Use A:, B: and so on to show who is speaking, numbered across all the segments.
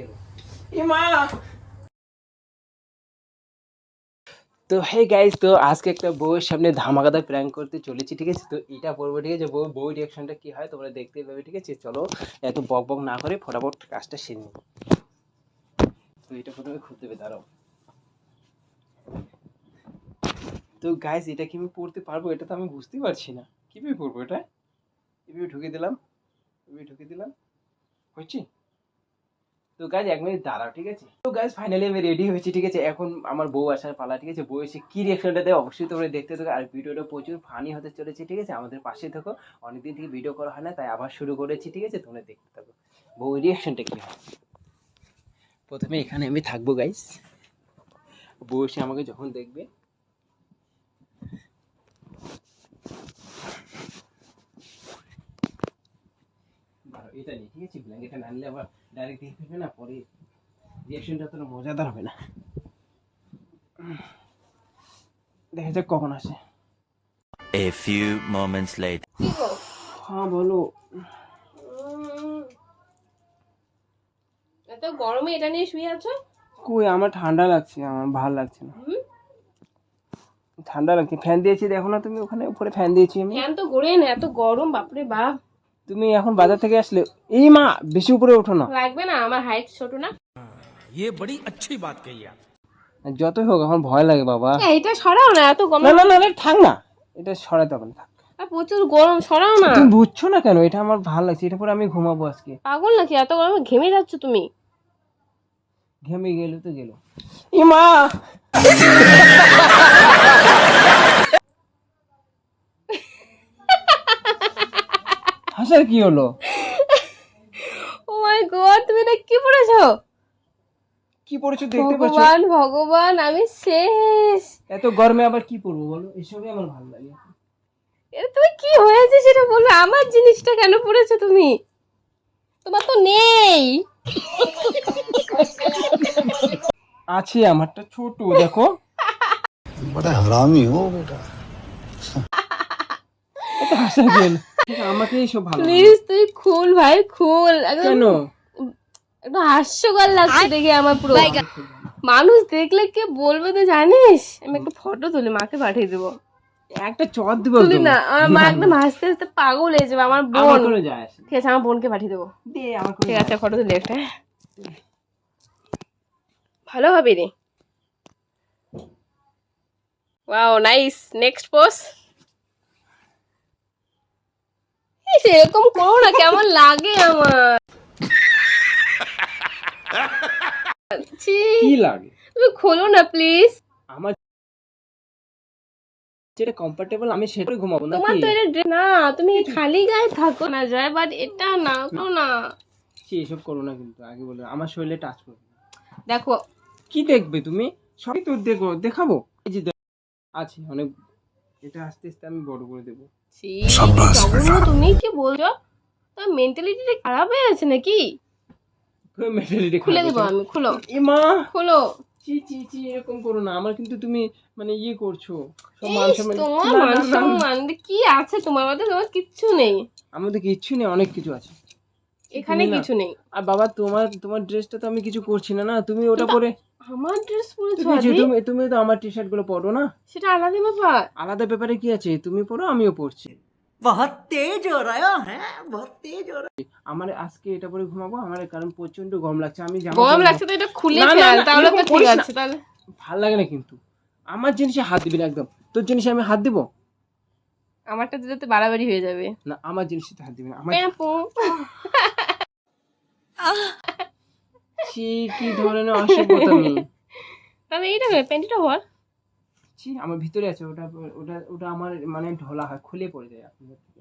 A: গেল মা। তো হে গাইস, তো আজকে একটা বউয়ের সামনে ধামাকাদার প্র্যাঙ্ক করতে চলেছি, ঠিক আছে। তো এটা পড়বো, ঠিক আছে। বউ রিয়াকশনটা কি হয় তোমরা দেখতেই পাবে, ঠিক আছে। চলো এত বক বক না করে ফটাফট কাজটা সেরে নিই। তো এটা প্রথমে খুলতে হবে, দাঁড়াও। তো গাইস, এটা কি আমি পড়তে পারবো? এটা তো আমি বুঝতেই পারছি না কিভাবে পড়বো এটা। এভাবে ঢুকে দিলাম, হয়েছি। তো গাইজ 1 মিনিট দাঁড়াও, ঠিক আছে। তো গাইজ ফাইনালি আমি রেডি হয়েছি, ঠিক আছে। এখন আমার বউ আসার পালা, ঠিক আছে। বউ এসে কি রিয়াকশনটা দেয় অবশ্যই তোমরা দেখতে থাকো। আর ভিডিওটা প্রচুর ফানি হতে চলেছে, ঠিক আছে। আমাদের পাশে থাকো, অনেকদিন থেকে ভিডিও করা হয় না, তাই আবার শুরু করেছি, ঠিক আছে। তোমরা দেখতে থাকো বউ রিয়াকশনটা কি হয়। প্রথমে এখানে আমি থাকবো গাইজ, বউ এসে আমাকে যখন দেখবে, এটা নিয়ে, ঠিক আছে। ব্ল্যাঙ্কেটটা না নিলে আবার ডাইরেক্ট দেখে ফেলবে না, পরে রিয়াকশনটা তো মজাদার হবে না। দেখা যাক কখন আসে।
B: A few moments later.
A: হ্যাঁ বলো।
C: এত গরমে এটা নিয়ে শুয়ে আছো?
A: কই, আমার ঠান্ডা লাগছে, আমার ভালো লাগছে না। ঠান্ডা লাগছে, ফ্যান দিয়েছি, দেখো না তুমি ওখানে উপরে ফ্যান দিয়েছি আমি।
C: ফ্যান তো ঘুরে না, এত গরম, বাপরে বাপ।
A: তুমি এখন বাজার থেকে আসলে, এই মা বেশি উপরে ওঠো না।
C: লাগবে না, আমার হাইট ছোট না।
B: ये बड़ी अच्छी बात कही आप।
A: যতই হোক এখন ভয় লাগে বাবা।
C: এইটা সরাও না, এত গরম।
A: না না না, থাক না, এটা সরাতে হবে না, থাক।
C: আর প্রচুর গরম, সরাও না।
A: তুমি বুঝছো না কেন? এটা আমার ভালো লাগছে, এটা পরে আমি ঘুমাবো আজকে।
C: পাগল নাকি? এত গরমে ঘেমে যাচ্ছ তুমি।
A: ঘেমে গেলো তো গেলো। ই মা, হাসার কি হলো?
C: ও মাই গড, তুমি এটা কি পড়েছো?
A: কি পড়েছো দেখতে পাচ্ছ?
C: ভগবান ভগবান, আমি শেষ।
A: এত গরমে আবার কি পড়বো বলো, এসবই আমার ভালো লাগে।
C: এটা তুমি কি হয়েছে সেটা বলো। আমার জিনিসটা কেন পড়েছো তুমি? তোমার তো নেই।
A: আছে, আমারটা ছোট, দেখো।
D: बड़ा हरामी हो बेटा।
A: এত হাসা গেল। আমাকে এইসব ভালো লাগে।
C: প্লিজ তুই খুল ভাই, খুল।
A: কেন?
C: একটু হাস্যকর লাগছে দেখে আমার পুরো। মানুষ দেখলে কে বলবে তো জানিস? আমি একটা ফটো তুলে মাকে পাঠিয়ে দেবো।
A: একটা চট দিব
C: তুলি না, আমার মা একদম হাসতে হাসতে পাগল হয়ে যাবে। আমার বোন,
A: আমার কোনো যায় আসে না।
C: ঠিক আছে, আমার বোনকে পাঠিয়ে দেবো।
A: দে, আমার কোনো
C: ঠিক
A: যায়
C: আছে,
A: আসে
C: ফটো তুলে একটা। ভালো হবে রে। Wow, nice. Next pose. সেরকম করো না, কেমন লাগে আমার। ছি,
A: না। কি লাগে?
C: তুমি খোলো না প্লিজ।
A: আমার যেটা কমফোর্টেবল আমি সেটাই ঘুমাবো না।
C: তোমার তো এটা না, তুমি খালি গায়ে থাকো না যায়, বাট এটা না করো না।
A: এসব করো না কিন্তু, আগে বলো আমার শরীরে টাচ করবে না।
C: দেখো
A: কি দেখবে তুমি? সবই তো দেখো, দেখাবো। এই যে আছে অনেক, এটা আস্তে আস্তে আমি বড় করে দেবো।
C: ছি, জঘন্য, তুমি কি বলছো? তোর মেন্টালিটিটা খারাপ হয়ে আছে নাকি?
A: মেন্টালিটি
C: খুলে দেবো আমি, খুলো
A: ইমা।
C: খুলো।
A: চি চি চি, এরকম করো না, আমার কিন্তু তুমি মানে ইয়ে করছো। সব মান
C: ইস,
A: সম্মান।
C: তোমার
A: না,
C: মান
A: না, না, না।
C: সম্মান কি আছে তোমার মধ্যে? তোমার কিচ্ছু নেই
A: আমাদের কিচ্ছু নেই, অনেক কিছু আছে
C: এখানে,
A: তুমি না।
C: কিছু নেই।
A: আর বাবা, তোমার ড্রেসটা তো আমি কিছু করছি না, না তুমি ওটা পরে।
C: আমার ড্রেস পরেছো
A: তুমি যে
C: আদি?
A: তুমি তো আমার টি শার্ট গুলো পরো না।
C: সেটা আলাদা ব্যাপার।
A: আলাদা ব্যাপারে কি আছে, তুমি পরো আমিও পরছি।
E: बहुत तेज हो रहा है बहुत तेज हो रहा
A: আমার আজকে এটা পরে ঘুমাবো, আমার কারণ প্রচন্ড গরম লাগছে। আমি জামা
C: গরম
A: পরবো।
C: লাগছে তো এটা খুলে
A: না, না,
C: ফেল,
A: না,
C: তাহলে তো
A: এরকম
C: ঠিক
A: করিস না।
C: আছে। তাহলে
A: ভাল লাগে না কিন্তু, আমার জিনিসে হাত দিবি না একদম। তোর জিনিসে আমি হাত দিব
C: আমারটা দিলে তো বাড়াবাড়ি হয়ে যাবে।
A: না, আমার জিনিসে হাত দিবি না। আমার
C: প্যাপু।
A: ছি, কি ধরনের অসভ্যতা আমি।
C: তাহলে এইটা প্যান্টিটা হওয়ার।
A: ছি, আমার ভিতরে আছে ওটা, ওটা আমার মানে ঢোলা হয়, খুলে পড়ে যায় আপনার থেকে।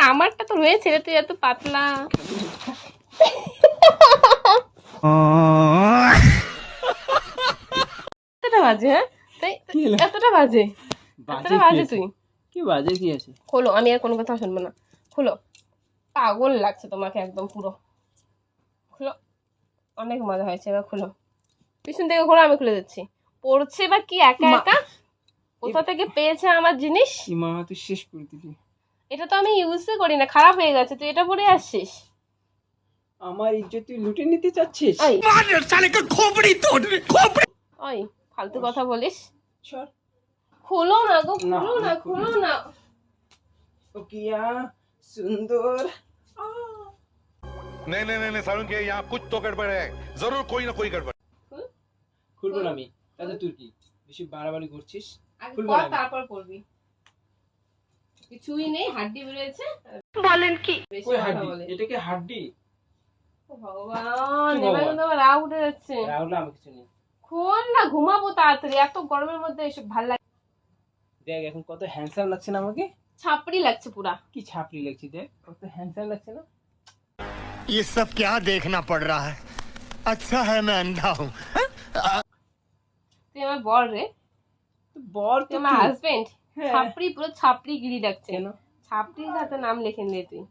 C: আমারটা তো রয়েছে, তুই এত পাতলা। এতটা বাজে? হ্যাঁ তাই,
A: কি হলো?
C: এতটা বাজে? এতটা বাজে তুই?
A: কি বাজে কি আছে?
C: খোলো, আমি আর কোনো কথা শুনবো না। খোলো, পাগল লাগছে তোমাকে একদম পুরো। খোলো, অনেক মজা হয়েছে, এবার খোলো। পিছন থেকে খোলো, আমি খুলে দিচ্ছি। পড়ছে বা কি একা একা? কোথা থেকে পেয়েছে আমার জিনিস?
A: ইমা তুই শেষ করে দিবি।
C: এটা তো আমি ইউজই করি না, খারাপ হয়ে গেছে, তুই এটা পরে আসছিস।
A: আমার ইজ্জত তুই লুটে নিতে চাচ্ছিস?
C: ওই ওই ফালতু কথা বলিস।
A: সর।
C: খোলো না গো,
A: না,
C: খোলো না, খোলো না।
A: ও কিয়া সুন্দর।
F: नहीं नहीं नहीं सारुण के यहाँ कुछ तो गड़बड़ है जरूर कोई ना कोई गड़बड़
A: খুলবো না আমি। তাহলে তুই কি বেশি বাড়াবাড়ি করছিস?
C: আগে
A: খুলবো
C: কর,
A: না আমি।
C: তারপর করবি। কিছুই নেই, হাড্ডি বেরিয়েছে। বলেন কি? বেশি
A: ওই
C: কথা
A: হাড্ডি,
C: বলে।
A: এটা কি হাড্ডি?
C: ও ভগবান,
A: কি
C: এবার
A: ভগবান?
C: কিন্তু আমার রাগ উঠে যাচ্ছে।
A: রাহুল আমি কিছু নেই।
C: খোল না, ঘুমাবো তাড়াতাড়ি, এত গরমের মধ্যে এসব ভাল লাগে।
A: দেখ এখন কত হ্যান্ডসাম লাগছে না আমাকে?
C: ছাপড়ি লাগছে পুরা।
A: কি ছাপড়ি লাগছে, দেখ কত হ্যান্ডসাম লাগছে না?
G: ये सब क्या देखना पड़ रहा है अच्छा है मैं अंधा हूँ
C: তুই আমার বর রে,
A: তো বর
C: তুই
A: তো
C: আমার
A: কি?
C: হাজবেন্ড।
A: হ্যাঁ।
C: ছাপড়ি, পুরো ছাপড়ি গিরি লাগছে।
A: কেন?
C: ছাপড়ির হাতে নাম লেখেন দে তুই।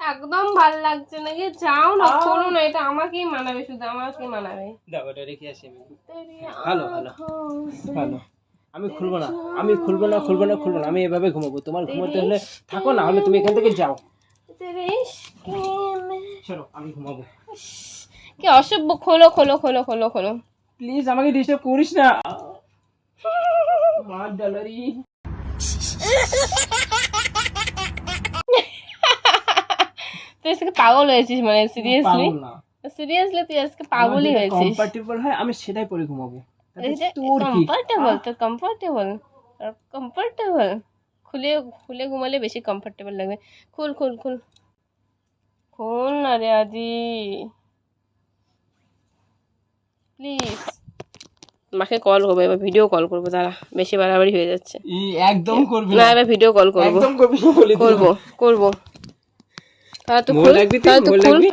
C: একদম ভাল লাগছে না, গিয়ে যাও না, খোলো না, এটা আমাকেই মানাবে, শুধু আমাকেই মানাবে।
A: দাও এটা রেখে আসি আমি।
C: তেরি
A: ভালো, ভালো।
C: আঁখোं से
A: ভালো। আমি খুলবো না, আমি খুলবো না, খুলবো না, খুলবো না। আমি এভাবে ঘুমাবো। তোমার ঘুমাতে হলে থাকো, না হলে তুমি এখান থেকে যাও।
C: तेरे इश्क में।
A: চলো আমি ঘুমাবো।
C: কি অসভ্য, খোলো খোলো খোলো খোলো খোলো।
A: প্লিজ আমাকে ডিস্টার্ব করিস না। মার ডলারি।
C: তুই আজকে পাগল হয়েছিস, মানে সিরিয়াসলি
A: পাগল না।
C: সিরিয়াসলি তুই আজকে পাগলই হয়েছিস।
A: কমফর্টেবল হয় আমি সেটাই পরে ঘুমাবো। তাতে তোর কি?
C: কমফর্টেবল তো কমফর্টেবল কমফর্টেবল, খুলে খুলে ঘুমালে বেশি কমফর্টেবল লাগবে। খুল খুল খুল খুল না রে আজি, প্লিজ। মাকে কল করবো, এবার ভিডিও কল করবো, দাঁড়া, বেশি বাড়াবাড়ি হয়ে যাচ্ছে।
A: একদম করবি
C: না, এবার ভিডিও কল করবো,
A: একদম করবি না বলে দিলাম।
C: করবো করবো। তাহলে তো
A: মনে
C: খুল,
A: রাখবি তুই,
C: তাহলে তো
A: মনে
C: খুল,
A: রাখবি।